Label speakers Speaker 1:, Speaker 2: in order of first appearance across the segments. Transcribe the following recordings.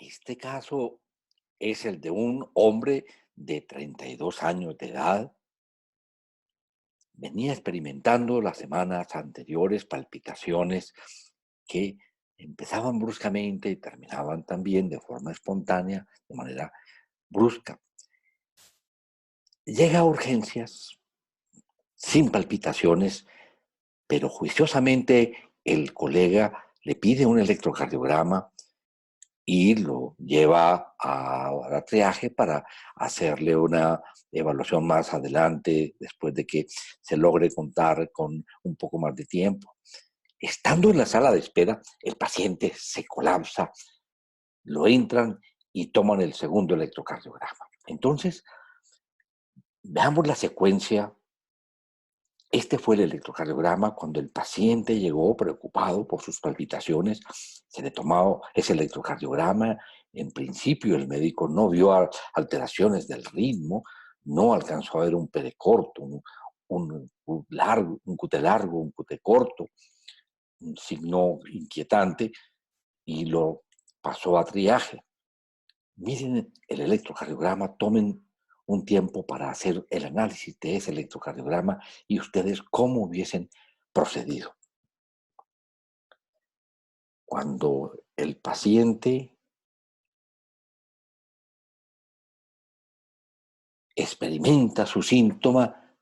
Speaker 1: Este caso es el de un hombre de 32 años de edad. Venía experimentando las semanas anteriores palpitaciones que empezaban bruscamente y terminaban también de forma espontánea, de manera brusca. Llega a urgencias sin palpitaciones, pero juiciosamente el colega le pide un electrocardiograma y lo lleva a triaje para hacerle una evaluación más adelante, después de que se logre contar con un poco más de tiempo. Estando en la sala de espera, el paciente se colapsa, lo entran y toman el segundo electrocardiograma. Entonces, veamos la secuencia. Este fue el electrocardiograma cuando el paciente llegó preocupado por sus palpitaciones. Se le tomó ese electrocardiograma. En principio, el médico no vio alteraciones del ritmo, no alcanzó a ver un pericorto, un QT largo, un QT corto, un signo inquietante, y lo pasó a triaje. Miren el electrocardiograma, tomen un tiempo para hacer el análisis de ese electrocardiograma y ustedes cómo hubiesen procedido. Cuando el paciente experimenta su síntoma,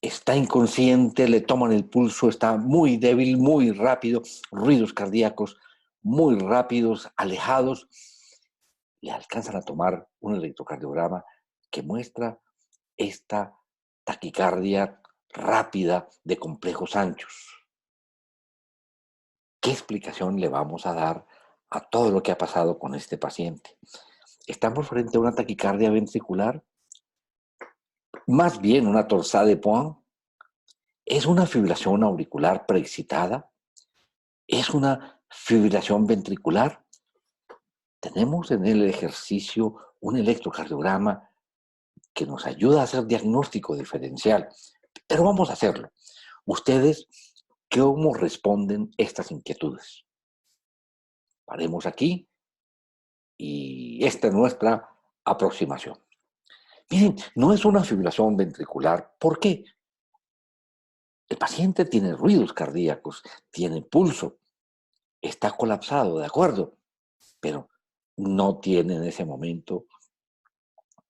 Speaker 1: está inconsciente, le toman el pulso, está muy débil, muy rápido, ruidos cardíacos muy rápidos, alejados, le alcanzan a tomar un electrocardiograma que muestra esta taquicardia rápida de complejos anchos. ¿Qué explicación le vamos a dar a todo lo que ha pasado con este paciente? ¿Estamos frente a una taquicardia ventricular? Más bien una torsade de Points. ¿Es una fibrilación auricular preexcitada? ¿Es una fibrilación ventricular? Tenemos en el ejercicio un electrocardiograma que nos ayuda a hacer diagnóstico diferencial, pero vamos a hacerlo. Ustedes, ¿cómo responden estas inquietudes? Paremos aquí y esta es nuestra aproximación. Miren, no es una fibrilación ventricular. ¿Por qué? El paciente tiene ruidos cardíacos, tiene pulso, está colapsado, de acuerdo, pero no tiene en ese momento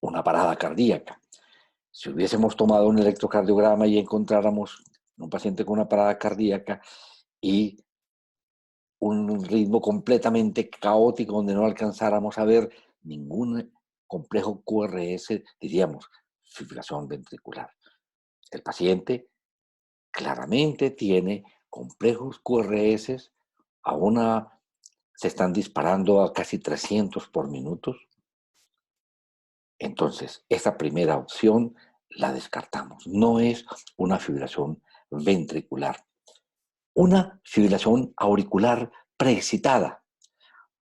Speaker 1: una parada cardíaca. Si hubiésemos tomado un electrocardiograma y encontráramos un paciente con una parada cardíaca y un ritmo completamente caótico donde no alcanzáramos a ver ningún complejo QRS, diríamos fibrilación ventricular. El paciente claramente tiene complejos QRS, se están disparando a casi 300 por minuto. Entonces, esa primera opción la descartamos. No es una fibrilación ventricular. Una fibrilación auricular preexcitada.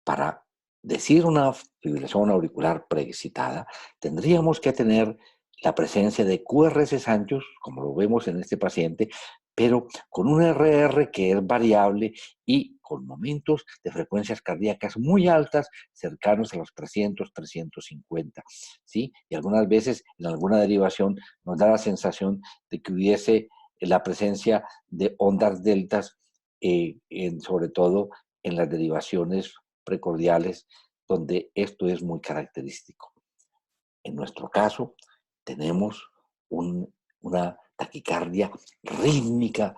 Speaker 1: Para decir una fibrilación auricular preexcitada, tendríamos que tener la presencia de QRS anchos, como lo vemos en este paciente, pero con un RR que es variable y con momentos de frecuencias cardíacas muy altas, cercanos a los 300, 350, ¿sí? Y algunas veces, en alguna derivación, nos da la sensación de que hubiese la presencia de ondas deltas, sobre todo en las derivaciones precordiales, donde esto es muy característico. En nuestro caso, tenemos una taquicardia rítmica,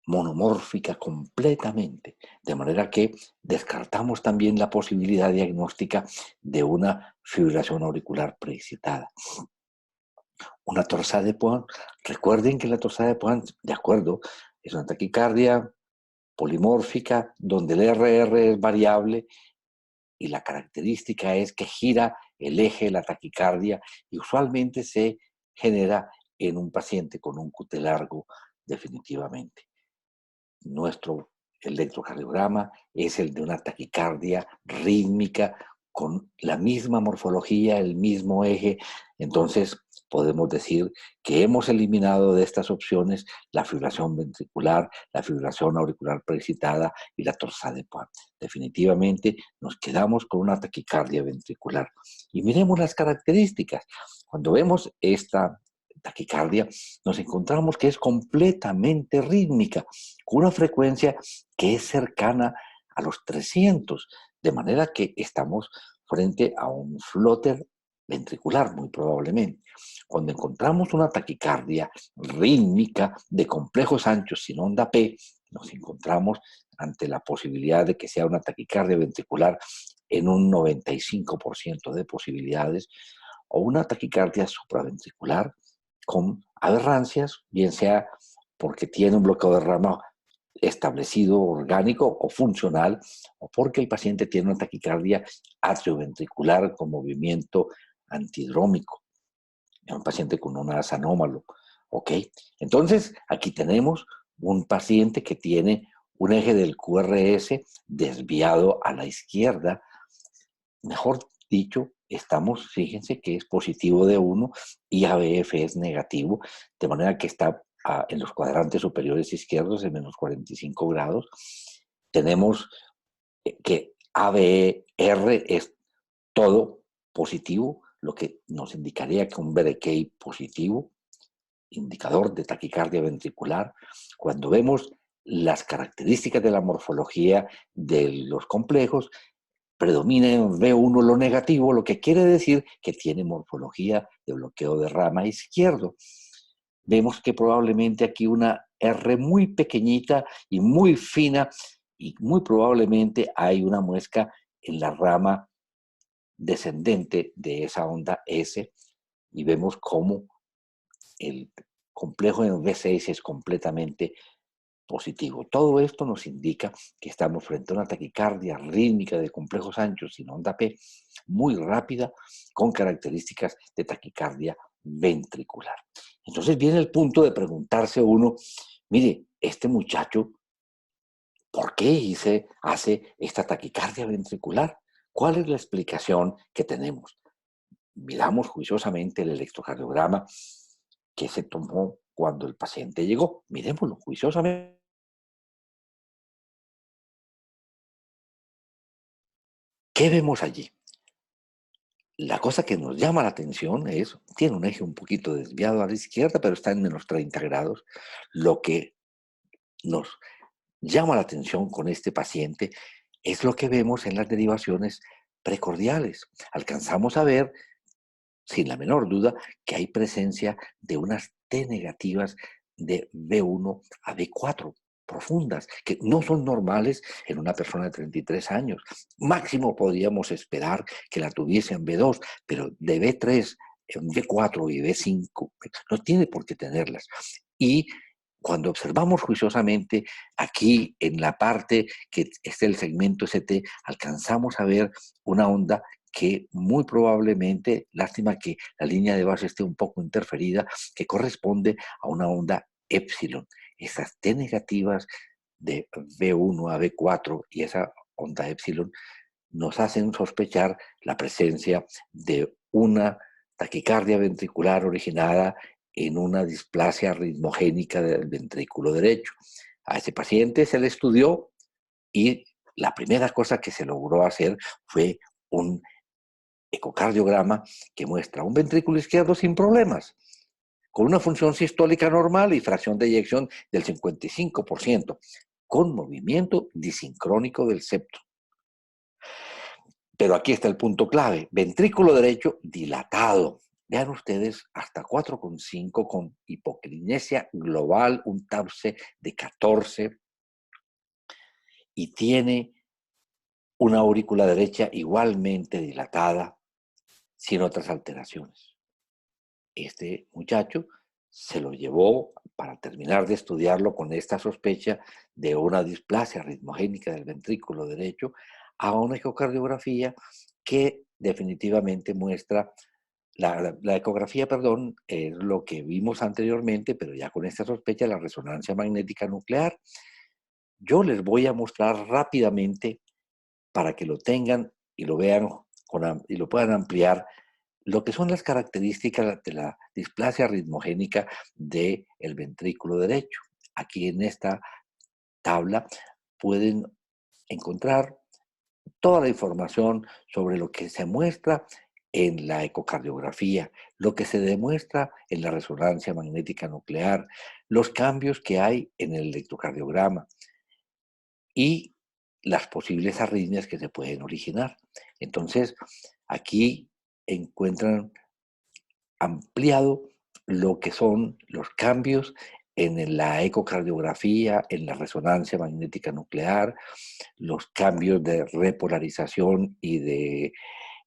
Speaker 1: monomórfica completamente, de manera que descartamos también la posibilidad diagnóstica de una fibrilación auricular preexcitada. Una torsade de Points, recuerden que la torsade de Points, de acuerdo, es una taquicardia polimórfica donde el RR es variable y la característica es que gira el eje de la taquicardia y usualmente se genera en un paciente con un QT largo definitivamente. Nuestro electrocardiograma es el de una taquicardia rítmica con la misma morfología, el mismo eje. Entonces, podemos decir que hemos eliminado de estas opciones la fibrilación ventricular, la fibrilación auricular preexcitada y la torsade de Poix. Definitivamente nos quedamos con una taquicardia ventricular. Y miremos las características. Cuando vemos esta taquicardia, nos encontramos que es completamente rítmica, con una frecuencia que es cercana a los 300, de manera que estamos frente a un flutter ventricular, muy probablemente. Cuando encontramos una taquicardia rítmica de complejos anchos sin onda P, nos encontramos ante la posibilidad de que sea una taquicardia ventricular en un 95% de posibilidades, o una taquicardia supraventricular con aberrancias, bien sea porque tiene un bloqueo de rama establecido, orgánico o funcional, o porque el paciente tiene una taquicardia atrioventricular con movimiento antidrómico, un paciente con un AS anómalo, ¿ok? Entonces, aquí tenemos un paciente que tiene un eje del QRS desviado a la izquierda, mejor dicho, estamos, fíjense que es positivo de 1 y ABF es negativo, de manera que está en los cuadrantes superiores izquierdos en menos 45 grados. Tenemos que ABR es todo positivo, lo que nos indicaría que un BDK positivo, indicador de taquicardia ventricular. Cuando vemos las características de la morfología de los complejos, predomina en V1 lo negativo, lo que quiere decir que tiene morfología de bloqueo de rama izquierdo. Vemos que probablemente aquí una R muy pequeñita y muy fina, y muy probablemente hay una muesca en la rama descendente de esa onda S, y vemos cómo el complejo en V6 es completamente positivo. Todo esto nos indica que estamos frente a una taquicardia rítmica de complejos anchos sin onda P, muy rápida, con características de taquicardia ventricular. Entonces viene el punto de preguntarse uno, mire, este muchacho, ¿por qué hace esta taquicardia ventricular? ¿Cuál es la explicación que tenemos? Miramos juiciosamente el electrocardiograma que se tomó cuando el paciente llegó. Miremoslo juiciosamente. ¿Qué vemos allí? La cosa que nos llama la atención es, tiene un eje un poquito desviado a la izquierda, pero está en menos 30 grados. Lo que nos llama la atención con este paciente es lo que vemos en las derivaciones precordiales. Alcanzamos a ver, sin la menor duda, que hay presencia de unas T negativas de B1 a B4 profundas, que no son normales en una persona de 33 años. Máximo podríamos esperar que la tuviese en B2, pero de B3, en B4 y B5 no tiene por qué tenerlas. Y cuando observamos juiciosamente aquí en la parte que es el segmento ST, alcanzamos a ver una onda que muy probablemente, lástima que la línea de base esté un poco interferida, que corresponde a una onda épsilon. Esas T negativas de B1 a B4 y esa onda épsilon nos hacen sospechar la presencia de una taquicardia ventricular originada en una displasia ritmogénica del ventrículo derecho. A ese paciente se le estudió y la primera cosa que se logró hacer fue un ecocardiograma que muestra un ventrículo izquierdo sin problemas, con una función sistólica normal y fracción de eyección del 55%, con movimiento disincrónico del septo. Pero aquí está el punto clave, ventrículo derecho dilatado. Vean ustedes, hasta 4,5 con hipoclinesia global, un TAPSE de 14, y tiene una aurícula derecha igualmente dilatada, sin otras alteraciones. Este muchacho se lo llevó para terminar de estudiarlo con esta sospecha de una displasia ritmogénica del ventrículo derecho a una ecocardiografía que definitivamente muestra, la ecografía, perdón, es lo que vimos anteriormente, pero ya con esta sospecha, la resonancia magnética nuclear. Yo les voy a mostrar rápidamente para que lo tengan y lo vean y lo puedan ampliar lo que son las características de la displasia ritmogénica del ventrículo derecho. Aquí en esta tabla pueden encontrar toda la información sobre lo que se muestra en la ecocardiografía, lo que se demuestra en la resonancia magnética nuclear, los cambios que hay en el electrocardiograma y las posibles arritmias que se pueden originar. Entonces, aquí encuentran ampliado lo que son los cambios en la ecocardiografía, en la resonancia magnética nuclear, los cambios de repolarización y de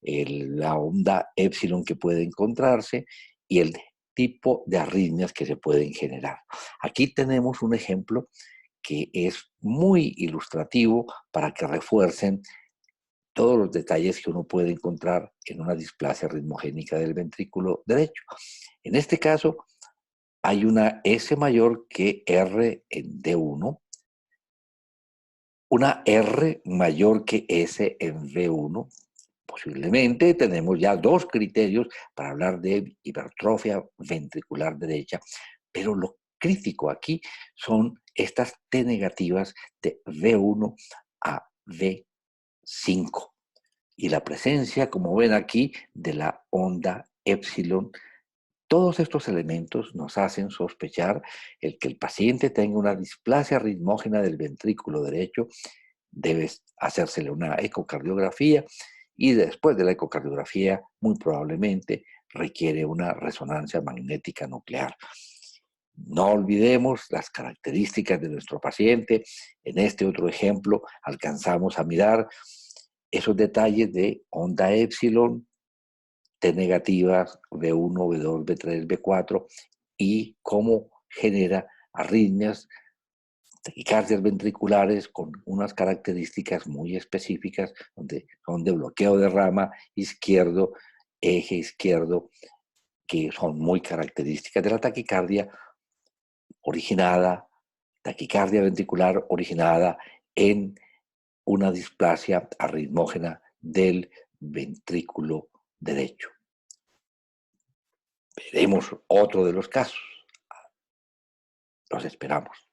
Speaker 1: la onda epsilon que puede encontrarse y el tipo de arritmias que se pueden generar. Aquí tenemos un ejemplo que es muy ilustrativo para que refuercen todos los detalles que uno puede encontrar en una displasia ritmogénica del ventrículo derecho. En este caso, hay una S mayor que R en D1, una R mayor que S en V1. Posiblemente tenemos ya dos criterios para hablar de hipertrofia ventricular derecha, pero lo crítico aquí son estas T negativas de V1 a V5 y la presencia, como ven aquí, de la onda epsilon. Todos estos elementos nos hacen sospechar el que el paciente tenga una displasia ritmógena del ventrículo derecho. Debe hacérsele una ecocardiografía y después de la ecocardiografía muy probablemente requiere una resonancia magnética nuclear. No olvidemos las características de nuestro paciente. En este otro ejemplo alcanzamos a mirar esos detalles de onda epsilon, T negativas, V1, V2, V3, V4 y cómo genera arritmias, taquicardias ventriculares con unas características muy específicas donde son de bloqueo de rama izquierdo, eje izquierdo, que son muy características de la taquicardia originada, taquicardia ventricular originada en una displasia arritmógena del ventrículo derecho. Veremos otro de los casos. Los esperamos.